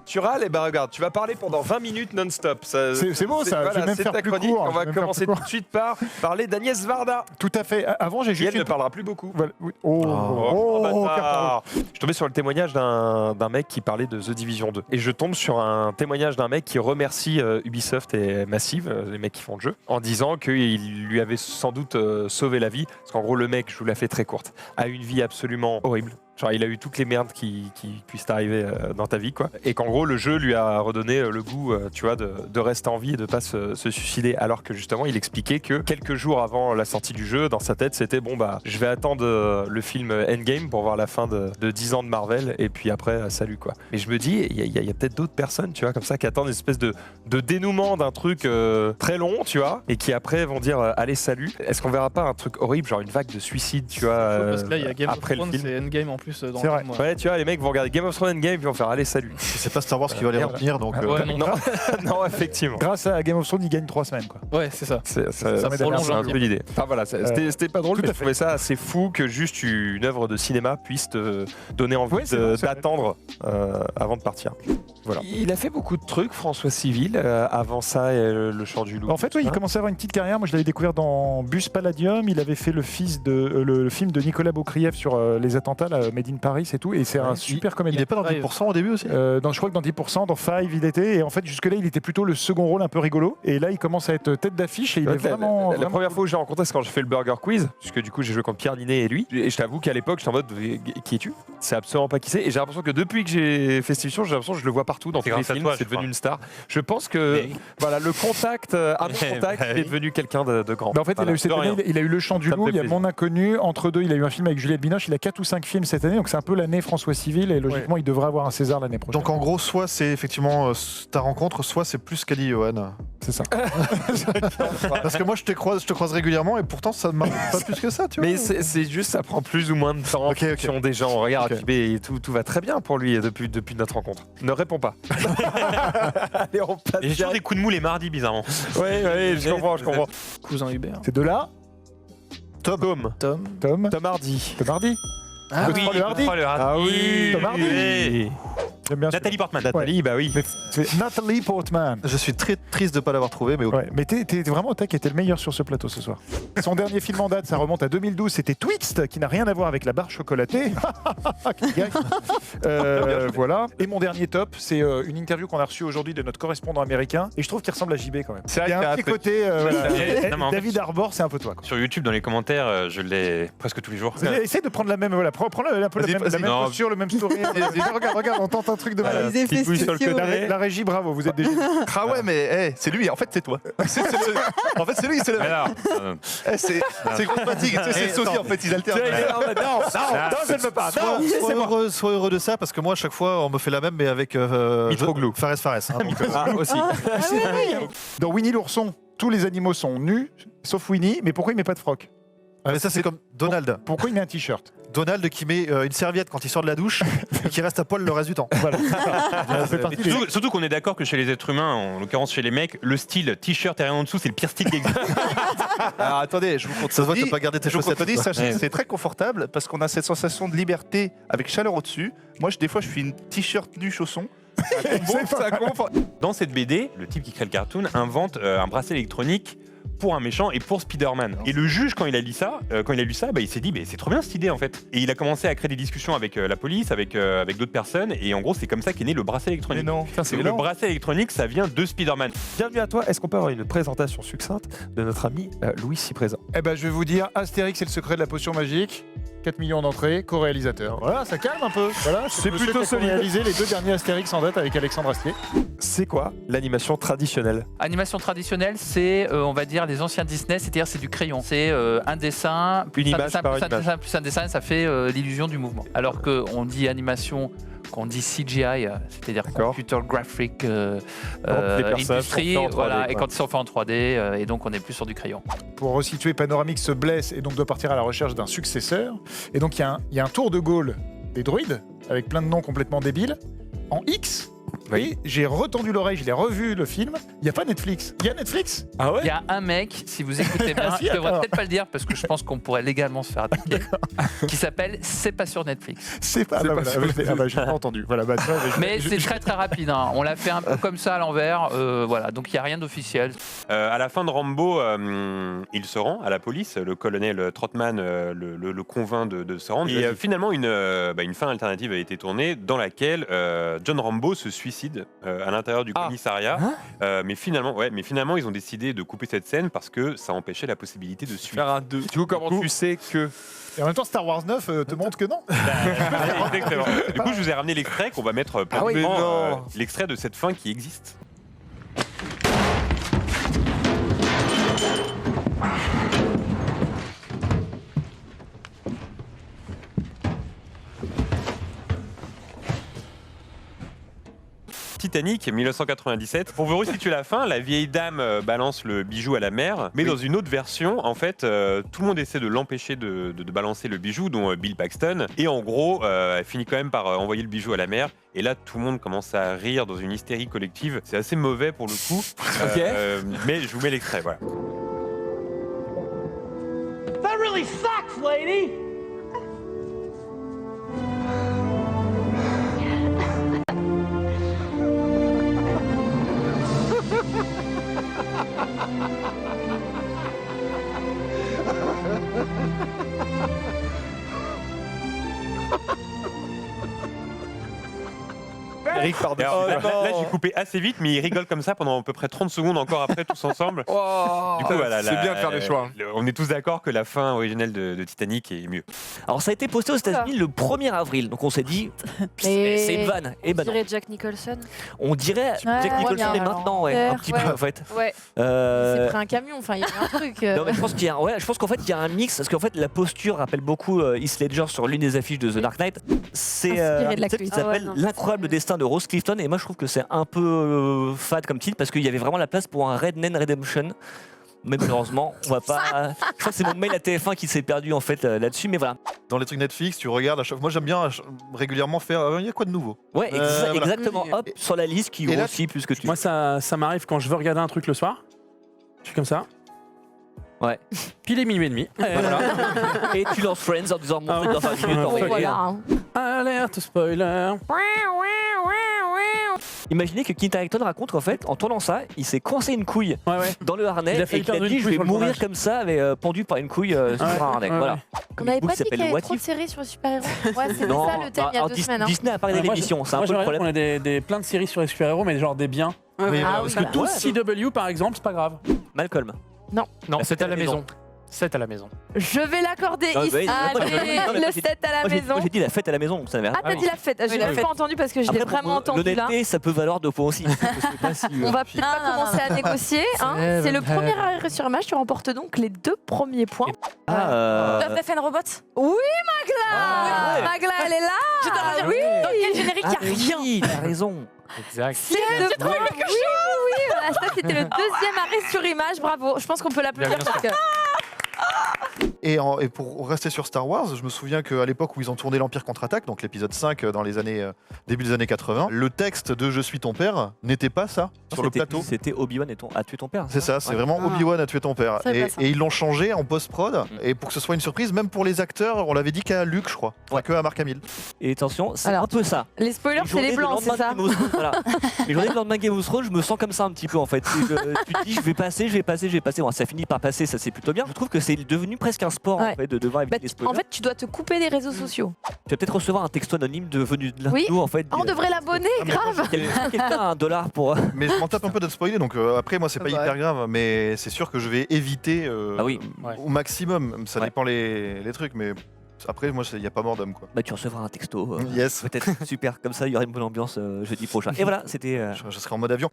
Tu râles, et bah regarde, tu vas parler pendant 20 minutes non-stop. C'est beau ça, je vais même c'est faire ta plus chronique. court. On va commencer tout de suite par parler d'Agnès Varda. Tout à fait. Avant, j'ai Et juste elle ne parlera plus beaucoup. Voilà. Oui. Bâtard. Je suis tombé sur le témoignage d'un mec qui parlait de The Division 2. Et je tombe sur un témoignage d'un mec qui remercie Ubisoft et Massive, les mecs qui font le jeu, en disant qu'il lui avait sans doute sauvé la vie. Parce qu'en gros, le mec, je vous la fais très courte, a une vie absolument horrible. Genre, il a eu toutes les merdes qui puissent arriver dans ta vie, quoi. Et qu'en gros, le jeu lui a redonné le goût, tu vois, de rester en vie et de pas se suicider. Alors que justement, il expliquait que quelques jours avant la sortie du jeu, dans sa tête, c'était bon, bah, je vais attendre le film Endgame pour voir la fin de 10 ans de Marvel. Et puis après, salut, quoi. Et je me dis, il y a peut-être d'autres personnes, tu vois, comme ça, qui attendent une espèce de dénouement d'un truc très long, tu vois, et qui après vont dire, allez, salut. Est-ce qu'on verra pas un truc horrible, genre une vague de suicide, tu vois, parce que là, il y a Game of après Thrones, le film. c'est Endgame en plus. Dans C'est vrai. Ouais, tu vois, les mecs vont regarder Game of Thrones Endgame et ils vont faire allez, salut. C'est pas Star Wars qui va les retenir, donc. Ouais, non. Non, effectivement. Grâce à Game of Thrones, il gagne 3 semaines. Quoi. Ouais, c'est ça. Ça prolonge un un peu l'idée. Enfin voilà, c'était pas drôle, tout mais à je trouvais ça assez fou que juste une œuvre de cinéma puisse te donner envie Ouais, c'est vrai, c'est vrai. d'attendre avant de partir. Voilà. Il a fait beaucoup de trucs, François Civil, avant ça, le Chant du Loup. En fait, oui, il commençait à avoir une petite carrière. Moi, je l'avais découvert dans Bus Palladium. Il avait fait le film de Nicolas Baukrieff sur les attentats, là, Made in Paris et tout. Et c'est un super comédien. Il est pas dans 10% au début aussi Je crois que dans 10%, dans Five, il était. Et en fait, jusque-là, il était plutôt le second rôle un peu rigolo. Et là, il commence à être tête d'affiche. Et il est vraiment. La première fois où j'ai rencontré, c'est quand j'ai fait le Burger Quiz, puisque du coup, j'ai joué contre Pierre Ninet et lui. Et je t'avoue qu'à l'époque, j'étais en mode qui es-tu? C'est absolument pas qui c'est. Et j'ai l'impression que depuis que j'ai fait cette émission, j'ai l'impression que je le vois partout dans tous les films. C'est devenu une star. Je pense que voilà, le contact, un contact, il est devenu quelqu'un de grand. Bah en fait, voilà. il a eu Le Chant du Ça me Loup, fait il y a plaisir. Mon Inconnu. Entre deux, il a eu un film avec Juliette Binoche. Il a 4 ou 5 films cette année. Donc c'est un peu l'année François Civil. Et logiquement, il devrait avoir un César l'année prochaine. Donc en gros, soit c'est effectivement ta rencontre, soit c'est plus qu'a dit Johan. c'est ça. Parce que moi, je te croise régulièrement et pourtant, ça ne marche pas plus que ça, tu vois. Mais c'est juste, ça prend plus ou moins de temps en Ok, ok. fonction des gens. Regarde, Ok. Akibé, tout va très bien pour lui depuis notre rencontre. Ne réponds pas. Allez, on passe. Et j'ai toujours des coups de mou les mardis, bizarrement. Ouais, je comprends. Cousin Hubert. C'est de là, Tom Tom Hardy. Tom Hardy. Ah oui, le Hardy. Ah oui, Tom Hardy. oui. J'aime bien. Nathalie Portman. Nathalie, bah oui. Mais c'est Natalie Portman. Je suis très triste de ne pas l'avoir trouvé, mais ok. Ouais, mais t'es vraiment au tac, était le meilleur sur ce plateau ce soir. Son dernier film en date, ça remonte à 2012, c'était Twixt, qui n'a rien à voir avec la barre chocolatée. Quel gag. Voilà. Et mon dernier top, c'est une interview qu'on a reçue aujourd'hui de notre correspondant américain, et je trouve qu'il ressemble à JB quand même. C'est vrai Il y a qu'il y a un un petit truc. côté. Voilà. Non, mais en fait, David Arbor, c'est un peu toi. Quoi. Sur YouTube, dans les commentaires, je l'ai presque tous les jours. Essaye de prendre la même, voilà, prends un peu la Vas-y, même, vas-y. Non. posture, le même sourire. Regarde, on tente un truc de malade. Les effets Petit pouce sur le spéciaux. côté. La régie, bravo, vous êtes des génies. Ah ouais, mais c'est lui, en fait, c'est toi. En fait, c'est lui, c'est le. Alors, C'est grosse fatigue, c'est Sophie, en fait, ils alternent. Non, je ne veux pas. Non, Sois heureux de ça, parce que moi, à chaque fois, on me fait la même, mais avec Mitroglou. Fares. Hein, donc, Ah, aussi. Dans Winnie l'ourson, tous les animaux sont nus, sauf Winnie, mais pourquoi il met pas de froc? mais ça, c'est comme Donald. Pourquoi il met un t-shirt? Donald qui met une serviette quand il sort de la douche et qui reste à poil le reste du temps. Voilà. Ça fait partie des- surtout qu'on est d'accord que chez les êtres humains, en l'occurrence chez les mecs, le style t-shirt et rien en dessous, c'est le pire style qui existe. Alors attendez, je vous contredis. Ça se voit que t'as pas gardé tes Je vous chaussettes. contredis, toi. sachez que Ouais. c'est très confortable parce qu'on a cette sensation de liberté avec chaleur au-dessus. Moi, des fois, je suis une t-shirt nu chausson. Ça confond. Dans cette BD, le type qui crée le cartoon invente un bracelet électronique pour un méchant et pour Spider-Man. Et le juge, quand il a lu ça, bah, il s'est dit, c'est trop bien cette idée en fait. Et il a commencé à créer des discussions avec la police, avec d'autres personnes, et en gros, c'est comme ça qu'est né le bracelet électronique. Mais non, Et le bracelet électronique, ça vient de Spider-Man. Bienvenue à toi. Est-ce qu'on peut avoir une présentation succincte de notre ami Louis ici présent? Eh ben, je vais vous dire, Astérix et le secret de la potion magique. 4 millions d'entrées, co-réalisateur. Voilà, ça calme un peu. Voilà, C'est le monsieur plutôt qui a solide. réalisé les 2 derniers Astérix en date avec Alexandre Astier. C'est quoi l'animation traditionnelle? Animation traditionnelle, c'est, on va dire, les anciens Disney, c'est-à-dire c'est du crayon. C'est un dessin, plus Une un image dessin, par plus un image. dessin, plus un dessin, ça fait l'illusion du mouvement. Alors qu'on dit animation, qu'on dit CGI, c'est-à-dire D'accord. Computer Graphic les personnages Industry, sont faits en 3D, voilà, et quoi. quand ils sont faits en 3D, et donc on est plus sur du crayon. Pour resituer, Panoramix se blesse et donc doit partir à la recherche d'un successeur. Et donc il y a un tour de Gaulle des droïdes, avec plein de noms complètement débiles, en X, Oui. J'ai retendu l'oreille, je l'ai revu le film. Il n'y a pas Netflix. Il y a Netflix? Ah ouais? Il y a un mec, si vous écoutez bien, Ah, si, je devrais alors. peut-être pas le dire parce que je pense qu'on pourrait légalement se faire attaquer, qui s'appelle C'est pas sur Netflix. C'est pas. Bah, voilà, j'ai pas entendu. Voilà, bah, tu vois, Mais c'est très très rapide, hein. On l'a fait un peu comme ça à l'envers, voilà, donc il n'y a rien d'officiel. À la fin de Rambo, il se rend à la police. Le colonel Trotman le convainc de se rendre. Et finalement, une fin alternative a été tournée dans laquelle John Rambo se suicide à l'intérieur du commissariat. Mais finalement, ils ont décidé de couper cette scène parce que ça empêchait la possibilité de suivre. Faire un 2. Du coup, comment tu sais que. Et en même temps, Star Wars 9 te montre que non. Exactement. Du coup, je vous ai ramené l'extrait qu'on va mettre Ah oui, publiquement, mais non. l'extrait de cette fin qui existe. Titanic, 1997. Pour vous resituer la fin, la vieille dame balance le bijou à la mer, mais dans une autre version, en fait, tout le monde essaie de l'empêcher de balancer le bijou, dont Bill Paxton. Et en gros, elle finit quand même par envoyer le bijou à la mer. Et là, tout le monde commence à rire dans une hystérie collective. C'est assez mauvais pour le coup. Mais je vous mets l'extrait, voilà. That really sucks, lady! Eric, pardon. Alors, là, j'ai coupé assez vite, mais il rigole comme ça pendant à peu près 30 secondes encore après, tous ensemble. Du coup, voilà, c'est bien de faire des choix. On est tous d'accord que la fin originelle de Titanic est mieux. Alors ça a été posté aux États-Unis le 1er avril, donc on s'est dit c'est une vanne. Et On ben non. dirait Jack Nicholson. On dirait Jack Nicholson bien, est maintenant, ouais, un petit peu en fait. Ouais. Il s'est pris un camion, enfin il y a un truc. Non, mais je pense qu'il y a, je pense qu'en fait il y a un mix parce qu'en fait la posture rappelle beaucoup Heath Ledger sur l'une des affiches de The Dark Knight. C'est Inspiré de un la titre qui culture. s'appelle Ah ouais, non, L'incroyable destin de Rose Clifton et moi je trouve que c'est un peu fade comme titre parce qu'il y avait vraiment la place pour un Red Name Redemption. Mais malheureusement, on va pas. Je crois que c'est mon mail à TF1 qui s'est perdu en fait là-dessus, mais voilà. Dans les trucs Netflix, tu regardes. Moi, j'aime bien régulièrement faire. Il y a quoi de nouveau? Ouais, voilà. exactement. Hop, sur la liste qui Et là, grossit plus que tu. Moi, ça m'arrive quand je veux regarder un truc le soir. Je suis comme ça. Ouais. Puis il est minuit et demi. Et voilà. Et tu lances Friends en disant Ah mon ouais. dans 5 minutes. Oui, voilà. Hein. Alerte spoiler. Imaginez que Kit Harington raconte qu'en fait, en tournant ça, il s'est coincé une couille Ouais, ouais. dans le harnais Il a et failli qu'il a perdre dit une je couille vais sur le mourir tournage. comme ça, mais pendu par une couille sur Ouais, un harnais. ouais, Voilà. ouais. On n'avait Comic book pas dit s'appelle qu'il y avait What trop de If. séries sur les super-héros. Ouais, c'était Non, ça le thème il y a 2 semaines. Hein. Disney a parlé de Moi, l'émission, c'est un moi, peu le j'aimerais bien problème. qu'on ait plein de séries sur les super-héros, mais genre des biens. Ah oui, Parce que voilà. tout CW, par exemple, c'est pas grave. Malcolm. Non, La c'est à la maison. C'est à la maison. Je vais l'accorder Ah, ici. bah, moi, Allez, j'ai- le 7 à la Moi, maison. j'ai dit la fête à la maison, donc ça n'avait rien. Ah, t'as dit la fête. Je Oui, l'ai la pas fête. entendu parce que je l'ai Après, vraiment entendu là. l'honnêteté, ça peut valoir 2 points aussi. Je sais pas si, On va peut-être pas commencer à négocier. Hein. C'est le premier arrêt sur image. Tu remportes donc les 2 premiers points. Ah, Love, Death and Robot. Oui, Magla. Ah, ouais. Magla, elle est là. Je t'en Ah, oui. Dans quel générique il n'y a rien. Oui, t'as raison. Exact. C'est le premier. Oui, voilà, ça c'était le 2e arrêt sur image. Bravo. Je pense qu'on peut l'applaudir parce que. Et pour rester sur Star Wars, je me souviens qu'à l'époque où ils ont tourné l'Empire contre-attaque, donc l'épisode 5 dans les années début des années 80, le texte de Je suis ton père n'était pas ça sur le plateau. C'était Obi-Wan a tué ton père. C'est ça, c'est Ouais. vraiment Ah. Obi-Wan a tué ton père. C'est Et, pas ça. et ils l'ont changé en post-prod, et pour que ce soit une surprise, même pour les acteurs, on l'avait dit qu'à Luke, je crois, pas Ouais. que à Mark Hamill. Et attention, c'est Alors, un peu ça. Les spoilers, c'est les blancs, c'est ça. Voilà. Les journées de lendemain Game of Thrones, je me sens comme ça un petit peu en fait. Tu te dis, je vais passer. Bon, ça finit par passer, ça c'est plutôt bien. Je trouve que c'est devenu presque un sport en Ouais. fait de devoir éviter Bah, les spoilers. en fait, tu dois te couper des réseaux sociaux. Tu vas peut-être recevoir un texto anonyme venu de Oui. l'info en fait. Ah, on devrait l'abonner, grave. Quelqu'un a $1 pour. Mais je m'en tape un peu d'être spoilé, donc après, moi, c'est pas Ouais. hyper grave, mais c'est sûr que je vais éviter Ah oui. au maximum. Ça Ouais. dépend les trucs, mais après, moi, il n'y a pas mort d'homme, quoi. Bah tu recevras un texto. Yes, Peut-être super. Comme ça, il y aura une bonne ambiance jeudi prochain. Et voilà, c'était. je serai en mode avion.